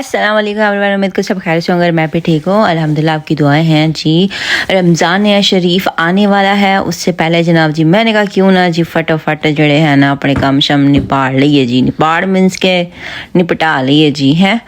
अस्सलाम वालेकुम एवरीवन। उम्मीद को सब खैर से होंगे। मैं भी ठीक हूँ अल्हम्दुलिल्लाह। आपकी दुआएं हैं जी। रमज़ान या शरीफ आने वाला है, उससे पहले जनाब जी मैंने कहा क्यों ना जी फटाफट जड़े हैं ना अपने काम शम निपाड़ लिए जी। निपाड़ मीन्स के निपटा लिए जी हैं।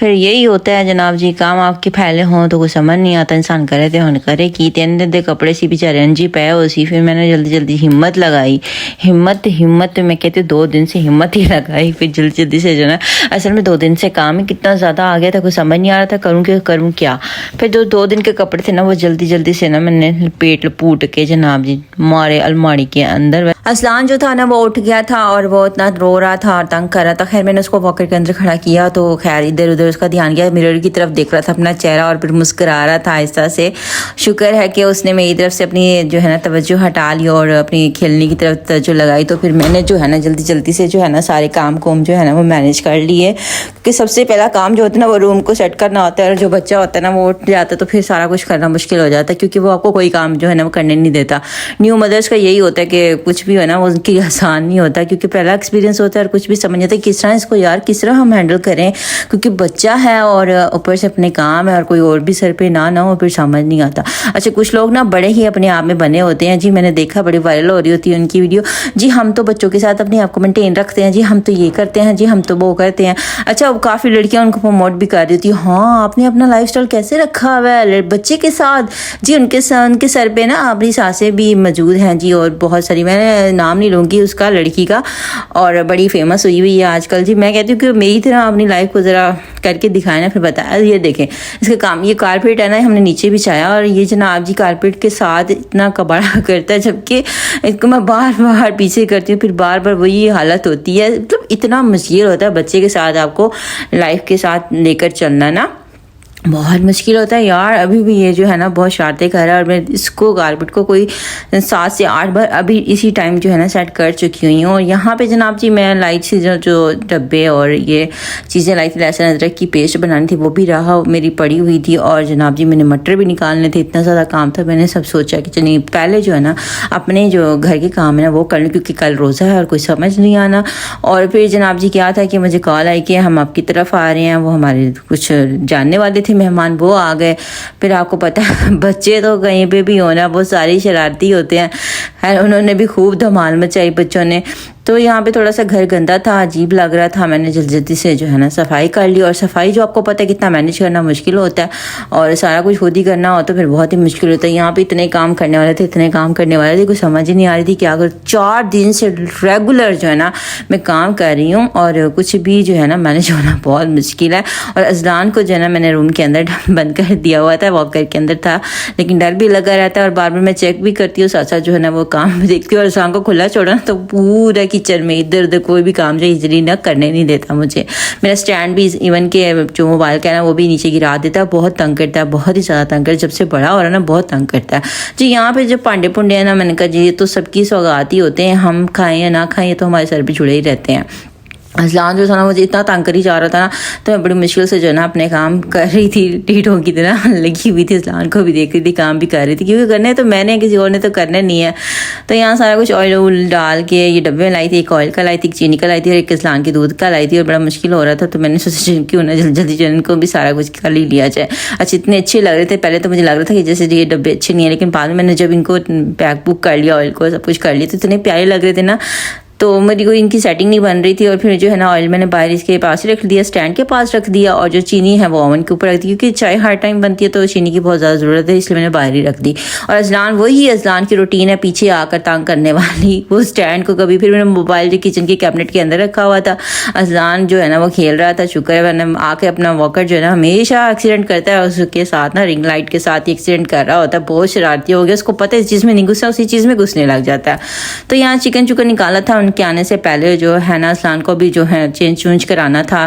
फिर यही होता है जनाब जी, काम आपके फैले हों तो कुछ समझ नहीं आता, इंसान करे तो हन करे कि तीन दिन के कपड़े सी बेचारे अंजी पे हो सी। फिर मैंने जल्दी जल्दी हिम्मत लगाई। हिम्मत मैं कहती 2 दिन से हिम्मत ही लगाई। फिर जल्दी जल्दी से जो ना असल में 2 दिन से काम ही कितना ज़्यादा आ गया था, कुछ समझ नहीं आ रहा था करूँ क्या। फिर जो 2 दिन के कपड़े थे ना वो जल्दी जल्दी से ना मैंने लपेट लपूट के जनाब जी मारे अलमारी के अंदर। असलान जो था ना वो उठ गया था और वो इतना रो रहा था और तंग कर रहा था। खैर मैंने उसको वॉकर के अंदर खड़ा किया तो खैर इधर उधर उसका ध्यान गया, मिरर की तरफ देख रहा था अपना चेहरा और फिर मुस्कुरा रहा था आहिस्ता से। शुक्र है कि उसने मेरी तरफ से अपनी जो है ना तवज्जो हटा ली और अपनी खेलने की तरफ तवज्जो लगाई। तो फिर मैंने जो है ना जल्दी जल्दी से जो है ना सारे काम जो है ना वो मैनेज कर लिए। क्योंकि सबसे पहला काम जो होता है ना वो रूम को सेट करना होता है, और जो बच्चा होता है ना वो उठ जाता है तो फिर सारा कुछ करना मुश्किल हो जाता है, क्योंकि वो आपको कोई काम जो है ना वो करने नहीं देता। न्यू मदर्स का यही होता है कि कुछ भी हो ना वो उनकी आसान नहीं होता, क्योंकि पहला एक्सपीरियंस होता है और कुछ भी समझ आता है किस तरह इसको यार किस तरह हम हैंडल करें, क्योंकि बच्चा है और ऊपर से अपने काम है और कोई और भी सर पे ना हो, फिर समझ नहीं आता। अच्छा कुछ लोग ना बड़े ही अपने आप में बने होते हैं जी, मैंने देखा बड़ी वायरल हो रही होती है उनकी वीडियो जी। हम तो बच्चों के साथ अपने आप को मेंटेन रखते हैं जी, हम तो ये करते हैं जी, हम तो वो करते हैं। अच्छा काफ़ी लड़कियां उनको प्रमोट भी कर रही थी, हाँ आपने अपना लाइफस्टाइल कैसे रखा हुआ है बच्चे के साथ जी। उनके सर पे ना अपनी सासें भी मौजूद हैं जी, और बहुत सारी, मैं नाम नहीं लूँगी उसका लड़की का, और बड़ी फेमस हुई हुई है आजकल जी। मैं कहती हूँ कि मेरी तरह अपनी लाइफ को ज़रा करके दिखाए ना, फिर बताया। ये देखें इसका काम, ये कारपेट है ना हमने नीचे बिछाया और ये जनाब जी कारपेट के साथ इतना कबाड़ा करता है, जबकि इसको मैं बार बार पीछे करती हूँ, फिर बार बार वही हालत होती है। मतलब इतना मुश्किल होता है बच्चे के साथ आपको लाइफ के साथ लेकर चलना ना, बहुत मुश्किल होता है यार। अभी भी ये जो है ना बहुत शरारतें कर रहा है और मैं इसको कारपेट को कोई 7 से 8 बार अभी इसी टाइम जो है ना सेट कर चुकी हुई हूँ। और यहाँ पे जनाब जी मैं लाई थी जो डब्बे और ये चीज़ें लाई थी, लहसुन अदरक की पेस्ट बनानी थी, वो भी रहा मेरी पड़ी हुई थी। और जनाब जी मैंने मटर भी निकालने थे, इतना ज़्यादा काम था। मैंने सब सोचा कि चलिए पहले जो है ना अपने जो घर के काम है ना वो कर लूँ, क्योंकि कल रोज़ा है और कोई समझ नहीं आना। और फिर जनाब जी क्या था कि मुझे कॉल आई कि हम आपकी तरफ आ रहे हैं, वो हमारे कुछ जानने वाले थे मेहमान, वो आ गए। फिर आपको पता है बच्चे तो कहीं पे भी होना वो सारे शरारती होते हैं, उन्होंने भी खूब धमाल मचाई बच्चों ने। तो यहाँ पे थोड़ा सा घर गंदा था, अजीब लग रहा था। मैंने जल्दी जल्दी से जो है ना सफाई कर ली, और सफाई जो आपको पता है कितना मैनेज करना मुश्किल होता है, और सारा कुछ खुद ही करना हो तो फिर बहुत ही मुश्किल होता है। यहाँ पे इतने काम करने वाले थे, इतने काम करने वाले थे, कुछ समझ ही नहीं आ रही थी क्या अगर 4 दिन से रेगुलर जो है ना मैं काम कर रही हूँ और कुछ भी जो है ना मैनेज होना बहुत मुश्किल है। और अजलान को जो है ना मैंने रूम के अंदर बंद कर दिया हुआ था, वॉकर के अंदर था, लेकिन डर भी लगा रहता है और बार बार मैं चेक भी करती हूँ, साथ साथ जो है ना वो काम देखती हूँ। और अजलान को खुला छोड़ा ना तो पूरा किचन में इधर उधर कोई भी काम जो इजली ना करने नहीं देता मुझे। मेरा स्टैंड भी इवन के जो मोबाइल का है ना वो भी नीचे गिरा देता है, बहुत तंग करता है, बहुत ही ज़्यादा तंग करता है। जब से बड़ा हो रहा है ना बहुत तंग करता है जी। यहाँ पे जो पांडे पुंडे हैं ना, मैंने कहा जी ये तो सबकी सौगात ही होते हैं, हम खाएं या ना खाएं ये तो हमारे सर पे जुड़े ही रहते हैं। असलान जो था ना मुझे इतना तंग करी जा रहा था ना, तो मैं बड़ी मुश्किल से जो है ना अपने काम कर रही थी, टीटों की तरह लगी हुई थी। असलान को भी देख रही थी, काम भी कर रही थी, क्योंकि करने तो मैंने, किसी और ने तो करना नहीं है। तो यहाँ सारा कुछ ऑयल डाल के ये डब्बे में लाई थी, एक ऑयल का लाई थी, एक चीनी का लाई थी और एक असलान की दूध का लाई थी, और बड़ा मुश्किल हो रहा था। तो मैंने सोचा क्यों ना जल्दी जल्दी इनको भी सारा कुछ कर ही लिया जाए। अच्छा इतने अच्छे लग रहे थे, पहले तो मुझे लग रहा था कि जैसे ये डब्बे अच्छे नहीं है, लेकिन बाद में मैंने जब इनको पैक बुक कर लिया, ऑयल को सब कुछ कर लिया, तो इतने प्यारे लग रहे थे ना। तो मेरी कोई इनकी सेटिंग नहीं बन रही थी, और फिर जो है ना ऑयल मैंने बाहर इसके पास ही रख दिया, स्टैंड के पास रख दिया, और जो चीनी है वो ओवन के ऊपर रख दी, क्योंकि चाय हर टाइम बनती है तो चीनी की बहुत ज़्यादा ज़रूरत है, इसलिए मैंने बाहर ही रख दी। और अजलान वही अजलान की रूटीन है पीछे आकर तंग करने वाली, वो स्टैंड को कभी, फिर मैंने मोबाइल जो किचन के कैबिनेट के अंदर रखा हुआ था, अजलान जो है ना वो खेल रहा था। शुक्र है मैंने आके अपना वॉकर जो है ना हमेशा एक्सीडेंट करता है, उसके साथ ना रिंग लाइट के साथ ही एक्सीडेंट कर रहा होता है, बहुत शरारती हो गया, उसको पता है इस चीज़ में नहीं घुसा उसी चीज़ में घुसने लग जाता है। तो यहाँ चिकन चुकन निकाला था, उनके आने से पहले जो है ना असलान को भी जो है चेंज चूंज कराना था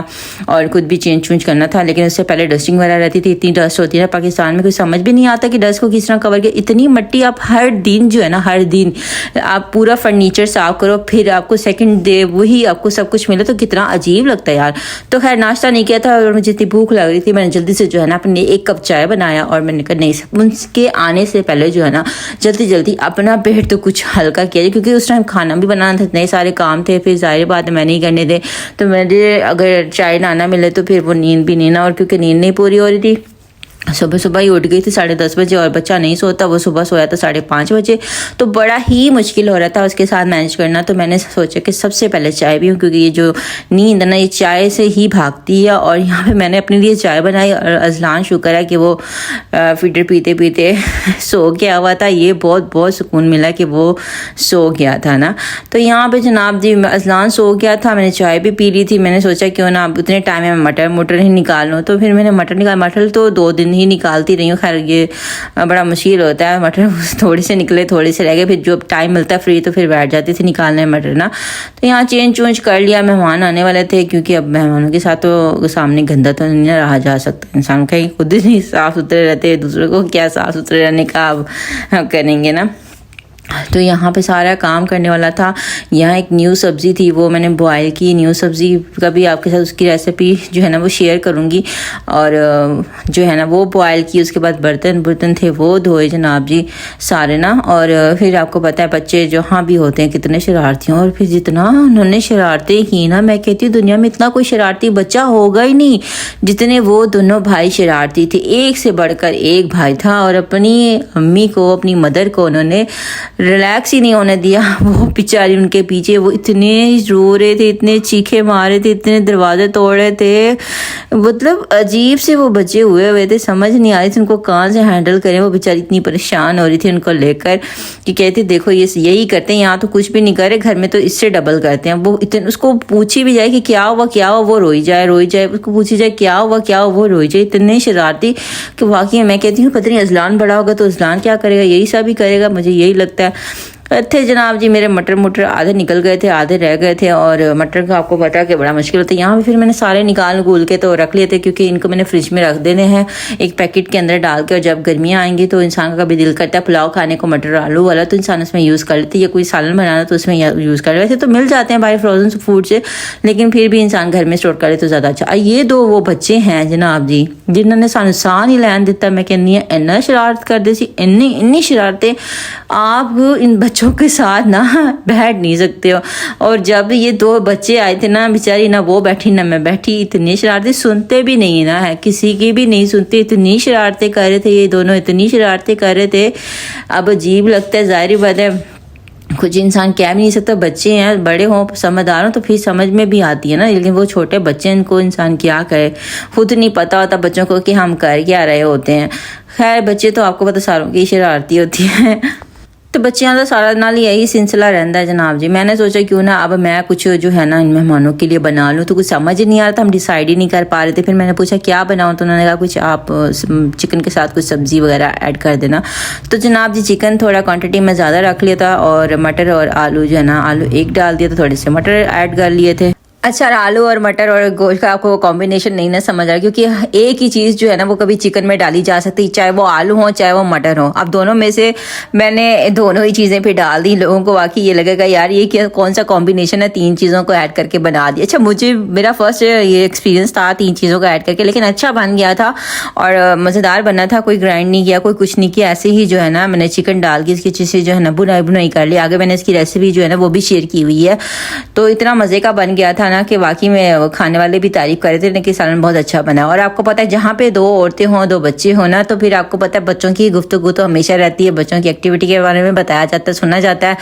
और खुद भी चेंज चूंज करना था, लेकिन उससे पहले डस्टिंग वगैरह रहती थी। इतनी डस्ट होती है ना पाकिस्तान में, कुछ समझ भी नहीं आता कि डस्ट को किस तरह कवर किया। इतनी मिट्टी आप हर दिन जो है ना, हर दिन आप पूरा फर्नीचर साफ करो, फिर आपको सेकंड डे वही आपको सब कुछ मिले, तो कितना अजीब लगता है यार। तो खैर नाश्ता नहीं किया था और मुझे इतनी भूख लग रही थी, मैंने जल्दी से जो है ना अपने 1 कप चाय बनाया, और मैंने कहा नहीं उनके आने से पहले जो है ना जल्दी जल्दी अपना पेट तो कुछ हल्का किया जाए, क्योंकि उस टाइम खाना भी बनाना था, इतने सारे काम थे, फिर ज़ाहिर बात है मैंने ही करने थे। तो मुझे अगर चाय ना मिले तो फिर वो नींद भी नहीं ना, और क्योंकि नींद नहीं पूरी हो रही थी, सुबह सुबह ही उठ गई थी 10:30 बजे, और बच्चा नहीं सोता, वो सुबह सोया था 5:30 बजे, तो बड़ा ही मुश्किल हो रहा था उसके साथ मैनेज करना। तो मैंने सोचा कि सबसे पहले चाय पीऊँ, क्योंकि ये जो नींद है ना ये चाय से ही भागती है। और यहाँ पे मैंने अपने लिए चाय बनाई, और अजलान शुक्र है कि वो फिल्टर पीते पीते सो गया हुआ था। ये बहुत बहुत सुकून मिला कि वो सो गया था ना। तो यहाँ पे जनाब जी अजलान सो गया था, मैंने चाय भी पी ली थी। मैंने सोचा क्यों ना अब उतने टाइम में मटर ही निकाल लूँ, तो फिर मैंने मटर निकाल, मटर तो 2 दिन ही निकालती रही हूँ। खैर ये बड़ा मुश्किल होता है, मटर थोड़े से निकले थोड़े से रह गए, फिर जो टाइम मिलता है फ्री तो फिर बैठ जाती थी निकालने मटर ना। तो यहाँ चेंज चूंज कर लिया, मेहमान आने वाले थे, क्योंकि अब मेहमानों के साथ तो सामने गंदा तो नहीं रहा जा सकता, इंसान कहीं खुद ही नहीं साफ सुथरे रहते, दूसरों को क्या साफ सुथरे रहने का अब करेंगे ना। तो यहाँ पे सारा काम करने वाला था। यहाँ एक न्यू सब्ज़ी थी, वो मैंने बॉयल की। न्यू सब्ज़ी का भी आपके साथ उसकी रेसिपी जो है ना वो शेयर करूँगी। और जो है ना वो बॉयल की, उसके बाद बर्तन थे वो धोए जनाब जी सारे ना। और फिर आपको पता है बच्चे जहाँ भी होते हैं कितने शरारती हैं, और फिर जितना उन्होंने शरारतें की ना, मैं कहती हूँ दुनिया में इतना कोई शरारती बच्चा होगा ही नहीं जितने वो दोनों भाई शरारती थे। एक से बढ़कर एक भाई था, और अपनी अम्मी को, अपनी मदर को उन्होंने रिलैक्स ही नहीं होने दिया। वो बेचारी उनके पीछे वो इतने रो रहे थे, इतने चीखे मारे थे, इतने दरवाजे तोड़ रहे थे, मतलब अजीब से वो बच्चे हुए थे, समझ नहीं आ रही थी उनको कहाँ से हैंडल करें। वो बेचारी इतनी परेशान हो रही थी उनको लेकर कि कहती देखो ये यही करते हैं, यहाँ तो कुछ भी नहीं करे, घर में तो इससे डबल करते हैं। वो इतने उसको पूछी भी जाए कि क्या हुआ, वो रोई जाए, उसको पूछी जाए क्या हुआ, वो रोई जाए। इतने शरारती कि वाकई मैं कहती हूँ पता नहीं अजलान बड़ा होगा तो अजलान क्या करेगा, यही सब ही करेगा, मुझे यही लगता है। थे जनाब जी मेरे मटर आधे निकल गए थे, आधे रह गए थे, और मटर का आपको पता है कि बड़ा मुश्किल होता है। यहाँ पे फिर मैंने सारे निकाल गुल के तो रख लिए थे, क्योंकि इनको मैंने फ्रिज में रख देने हैं एक पैकेट के अंदर डाल के। और जब गर्मियाँ आएंगी तो इंसान का कभी दिल करता है पुलाव खाने को मटर आलू वाला, तो इंसान उसमें यूज़ कर लेते, या कोई सालन बनाना तो उसमें यूज़ कर ले। वैसे तो मिल जाते हैं भाई फ्रोजन फूड से, लेकिन फिर भी इंसान घर में स्टोर करे तो ज़्यादा अच्छा। ये 2 वो बच्चे हैं जनाब जी जिन्होंने सानसान ही लैन दिता। मैं कहनी है इन्ना शरारत करते सी, इन्नी शरारतें, आप इन बच्चों के साथ ना बैठ नहीं सकते हो। और जब ये 2 बच्चे आए थे ना, बेचारी ना वो बैठी ना मैं बैठी, इतनी शरारतें, सुनते भी नहीं ना है, किसी की भी नहीं सुनते, इतनी शरारतें कर रहे थे ये दोनों, इतनी शरारतें कर रहे थे। अब अजीब लगता है, जाहिर बात है कुछ इंसान कह भी नहीं सकता। बच्चे हैं, बड़े हों समझदार हों तो फिर समझ में भी आती है ना, लेकिन वो छोटे बच्चे इनको इंसान क्या करे, खुद नहीं पता होता बच्चों को कि हम कर क्या रहे होते हैं। खैर बच्चे तो आपको पता सारों की शरारती होती है। तो बच्चियां का सारा नाल यही सिलसिला रहता है जनाब जी। मैंने सोचा क्यों ना अब मैं कुछ जो है ना इन मेहमानों के लिए बना लूँ, तो कुछ समझ ही नहीं आ रहा था, हम डिसाइड ही नहीं कर पा रहे थे। फिर मैंने पूछा क्या बनाऊँ, तो उन्होंने कहा कुछ आप चिकन के साथ कुछ सब्जी वगैरह ऐड कर देना। तो जनाब जी चिकन थोड़ा क्वांटिटी में ज़्यादा रख लिया था, और मटर और आलू जो है ना, आलू 1 डाल दिया, तो थोड़े से मटर ऐड कर लिए थे। अच्छा, आलू और मटर और गोश्त का आपको कॉम्बिनेशन नहीं ना समझ रहा, क्योंकि एक ही चीज़ जो है ना वो कभी चिकन में डाली जा सकती, चाहे वो आलू हो चाहे वो मटर हो। अब दोनों में से मैंने दोनों ही चीज़ें फिर डाल दी। लोगों को वाकई ये लगेगा यार ये क्या कौन सा कॉम्बिनेशन है, 3 चीज़ों को ऐड करके बना दिया। अच्छा, मुझे मेरा फर्स्ट ये एक्सपीरियंस था 3 चीज़ों को ऐड करके, लेकिन अच्छा बन गया था और मज़ेदार बना था। कोई ग्राइंड नहीं किया, कोई कुछ नहीं किया, ऐसे ही जो है ना मैंने चिकन डाल के इसकी अच्छे से जो है ना बुनाई कर ली। आगे मैंने इसकी रेसिपी जो है ना वो भी शेयर की हुई है। तो इतना मज़े का बन गया था ना कि वाकई में खाने वाले भी तारीफ कर रहे थे कि सालन बहुत अच्छा बना। और आपको पता है जहाँ पे 2 औरतें हों 2 बच्चे हों ना, तो फिर आपको पता है बच्चों की गुफ्तगू तो हमेशा रहती है, बच्चों की एक्टिविटी के बारे में बताया जाता है, सुना जाता है।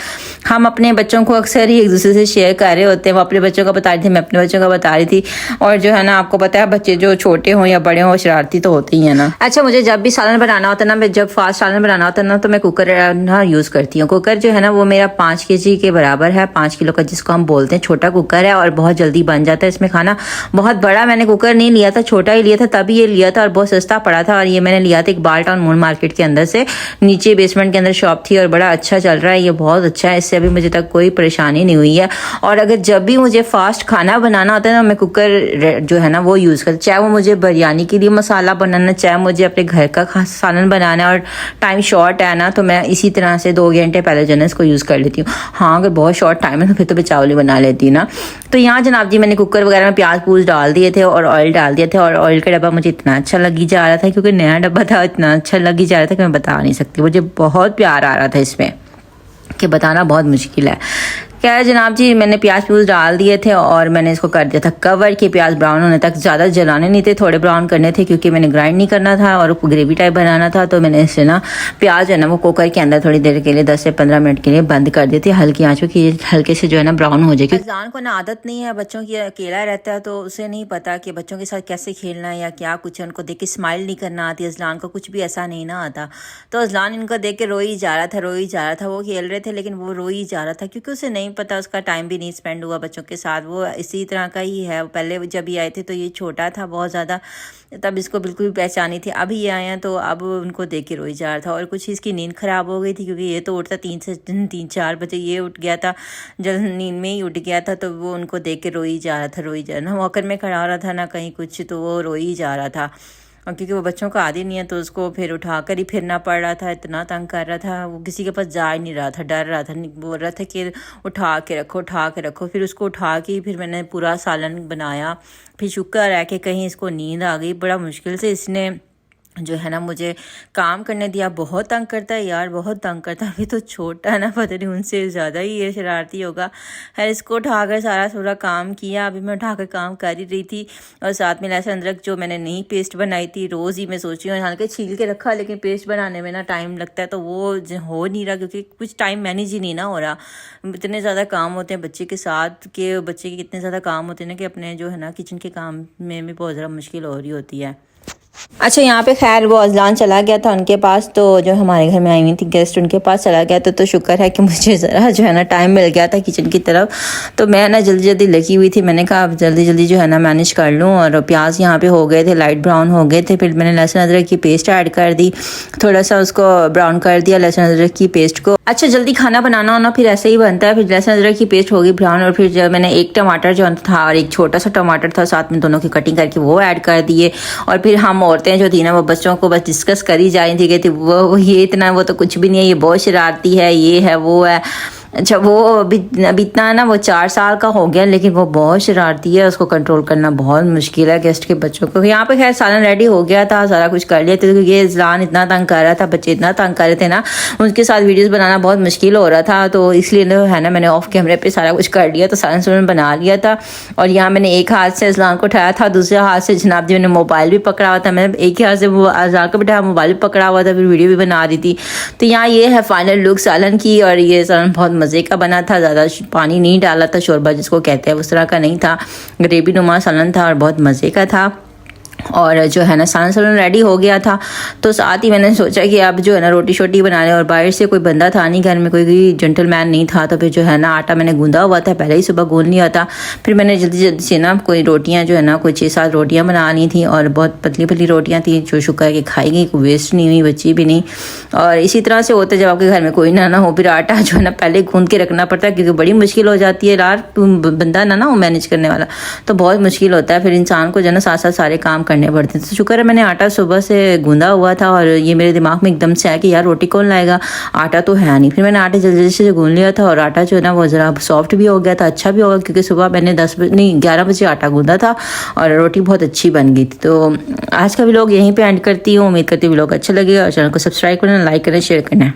हम अपने बच्चों को अक्सर ही एक दूसरे से शेयर कर रहे होते हैं। वो अपने बच्चों का बता रही थी, मैं अपने बच्चों का बता रही थी। और जो है ना आपको पता है बच्चे जो छोटे हों या बड़े हों शरारती तो होते ही है ना। अच्छा, मुझे जब भी सालन बनाना होता है ना, मैं जब फास्ट सालन बनाना होता है ना, तो मैं कुकर ना यूज़ करती हूँ। कुकर जो है ना वो मेरा 5 kg के बराबर है, 5 किलो का जिसको हम बोलते हैं। छोटा कुकर है और बहुत जल्दी बन जाता है इसमें खाना। बहुत बड़ा मैंने कुकर नहीं लिया था, छोटा ही लिया था, तभी ये लिया था और बहुत सस्ता पड़ा था। और ये मैंने लिया था एक बाल टाउन मून मार्केट के अंदर से, नीचे बेसमेंट के अंदर शॉप थी, और बड़ा अच्छा चल रहा है ये, बहुत अच्छा है। इससे अभी मुझे तक कोई परेशानी नहीं हुई है। और अगर जब भी मुझे फास्ट खाना बनाना होता है ना, मैं कुकर जो है ना वो यूज़ करती, चाहे वो मुझे बिरयानी के लिए मसाला बनाना, चाहे मुझे अपने घर का खास सालन बनाना और टाइम शॉर्ट है ना, तो मैं इसी तरह से 2 घंटे पहले जो है इसको यूज़ कर लेती हूँ। हाँ, अगर बहुत शॉर्ट टाइम है तो फिर तो मैं चावल ही बना लेती हूँ ना। तो यहाँ जनाब जी मैंने कुकर वगैरह में प्याज पूज डाल दिए थे और ऑयल डाल दिए थे। और ऑयल का डब्बा मुझे इतना अच्छा लगी जा रहा था, क्योंकि नया डब्बा था, इतना अच्छा लगी जा रहा था कि मैं बता नहीं सकती। मुझे बहुत प्यार आ रहा था इसमें कि बताना बहुत मुश्किल है। खैर जनाब जी, मैंने प्याज प्यूज डाल दिए थे और मैंने इसको कर दिया था कवर कि प्याज ब्राउन होने तक। ज़्यादा जलाने नहीं थे, थोड़े ब्राउन करने थे क्योंकि मैंने ग्राइंड नहीं करना था और ग्रेवी टाइप बनाना था। तो मैंने इसे ना प्याज है ना वो कुकर के अंदर थोड़ी देर के लिए 10 से 15 मिनट के लिए बंद कर दी थी हल्की आँच पे कि हल्के से जो है ना ब्राउन हो जाएगी। अज़लान को ना आदत नहीं है बच्चों की, अकेला रहता है तो उसे नहीं पता कि बच्चों के साथ कैसे खेलना है या क्या कुछ। उनको देख के स्माइल नहीं करना आती। अज़लान को कुछ भी ऐसा नहीं ना आता। तो अज़लान इनको देख के रोई जा रहा था। वो खेल रहे थे लेकिन वो रोई जा रहा था क्योंकि उसे नहीं पता, उसका टाइम भी नहीं स्पेंड हुआ बच्चों के साथ। वो इसी तरह का ही है। पहले जब ये आए थे तो ये छोटा था बहुत ज़्यादा, तब इसको बिल्कुल भी पहचानी थी। अभी ये आए हैं तो अब उनको देख के रोई जा रहा था। और कुछ इसकी नींद ख़राब हो गई थी क्योंकि ये तो उठता 3-4 बजे, ये उठ गया था जब नींद में ही उठ गया था। तो वो उनको देख के रोई जा रहा था ना वॉकर में खड़ा हो रहा था ना कहीं कुछ, तो वो रोई जा रहा था। और क्योंकि वो बच्चों का आदी नहीं है तो उसको फिर उठा कर ही फिरना पड़ रहा था। इतना तंग कर रहा था, वो किसी के पास जा ही नहीं रहा था, डर रहा था, बोल रहा था कि उठा के रखो। फिर उसको उठा के फिर मैंने पूरा सालन बनाया। फिर शुक्र है कि कहीं इसको नींद आ गई। बड़ा मुश्किल से इसने जो है ना मुझे काम करने दिया। बहुत तंग करता है यार, बहुत तंग करता है। अभी तो छोटा है ना, पता नहीं उनसे ज़्यादा ही ये शरारती होगा। है इसको उठाकर सारा काम किया। अभी मैं उठाकर काम कर ही रही थी और साथ में लहसुन अदरक जो मैंने नई पेस्ट बनाई थी, रोज़ ही मैं सोच रही हूँ हालांकि छील के रखा, लेकिन पेस्ट बनाने में ना टाइम लगता है तो वो हो नहीं रहा क्योंकि कुछ टाइम मैनेज ही नहीं ना हो रहा। इतने ज़्यादा काम होते हैं बच्चे के साथ के, बच्चे के कितने ज़्यादा काम होते हैं ना कि अपने जो है ना किचन के काम में भी बहुत ज़्यादा मुश्किल हो रही होती है। अच्छा यहाँ पे खैर वो अज़लान चला गया था उनके पास, तो जो हमारे घर में आई हुई थी गेस्ट उनके पास चला गया तो शुक्र है कि मुझे ज़रा जो है ना टाइम मिल गया था किचन की तरफ। तो मैं ना जल्दी लगी हुई थी, मैंने कहा अब जल्दी जो है ना मैनेज कर लूँ। और प्याज यहाँ पे हो गए थे, लाइट ब्राउन हो गए थे। फिर मैंने लहसुन अदरक की पेस्ट ऐड कर दी, थोड़ा सा उसको ब्राउन कर दिया लहसुन अदरक की पेस्ट को। अच्छा जल्दी खाना बनाना होना फिर ऐसे ही बनता है। फिर लहसुन अदरक की पेस्ट होगी ब्राउन और फिर जब मैंने एक टमाटर जो था और एक छोटा सा टमाटर था साथ में, दोनों की कटिंग करके वो ऐड कर दिए। और फिर हम औरतें जो थी ना वो बच्चों को बस डिस्कस कर ही जा रही थी कि वो ये इतना, वो तो कुछ भी नहीं है, ये बहुत शरारती है, ये है वो है। अच्छा वो अभी इतना ना वो 4 साल का हो गया लेकिन वो बहुत शरारती है, उसको कंट्रोल करना बहुत मुश्किल है गेस्ट के बच्चों को। यहाँ पे खैर सालन रेडी हो गया था, सारा कुछ कर लिया था। ये अज़लान इतना तंग कर रहा था, बच्चे इतना तंग कर रहे थे ना, उनके साथ वीडियोस बनाना बहुत मुश्किल हो रहा था। तो इसलिए है ना मैंने ऑफ कैमरे पे सारा कुछ कर लिया, तो सालन बना लिया था। और यहाँ मैंने एक हाथ से अज़लान को उठाया था, दूसरे हाथ से जनाब जी मैंने मोबाइल भी पकड़ा हुआ था। मैंने एक ही हाथ से वो अज़लान को बिठाया, मोबाइल भी पकड़ा हुआ था, फिर वीडियो भी बना रही थी। तो यहाँ ये है फाइनल लुक सालन की। और ये सालन बहुत मज़े का बना था, ज़्यादा पानी नहीं डाला था, शोरबा जिसको कहते हैं उस तरह का नहीं था, ग्रेवी नुमा सालन था और बहुत मज़े का था। और जो है ना सालन रेडी हो गया था। तो साथ ही मैंने सोचा कि अब जो है ना रोटी शोटी बना लें। और बाहर से कोई बंदा था नहीं, घर में कोई जेंटलमैन नहीं था। तो फिर जो है ना आटा मैंने गूंदा हुआ था, पहले ही सुबह गूंद लिया था। फिर मैंने जल्दी से ना कोई रोटियां जो है ना कोई 6-7 रोटियां बना ली थी और बहुत पतली रोटियां थी जो शुक्र है कि खाई गई, कोई वेस्ट नहीं हुई, बची भी नहीं। और इसी तरह से होता है जब आपके घर में कोई ना हो, फिर आटा जो है ना पहले गूंद के रखना पड़ता है क्योंकि बड़ी मुश्किल हो जाती है यार, बंदा ना हो मैनेज करने वाला तो बहुत मुश्किल होता है। फिर इंसान को जो है ना साथ साथ सारे काम करने पड़ते हैं। तो शुक्र है मैंने आटा सुबह से गूंदा हुआ था और ये मेरे दिमाग में एकदम से आया कि यार रोटी कौन लाएगा, आटा तो है नहीं। फिर मैंने आटा जल्दी से गूंद लिया था और आटा जो है ना वो ज़रा सॉफ्ट भी हो गया था, अच्छा भी होगा क्योंकि सुबह मैंने 11 बजे आटा गूंदा था और रोटी बहुत अच्छी बन गई थी। तो आज का व्लॉग यहीं पे एंड करती हूँ। उम्मीद करती हूँ व्लॉग अच्छा लगेगा और चैनल को सब्सक्राइब करना, लाइक करना, शेयर करना।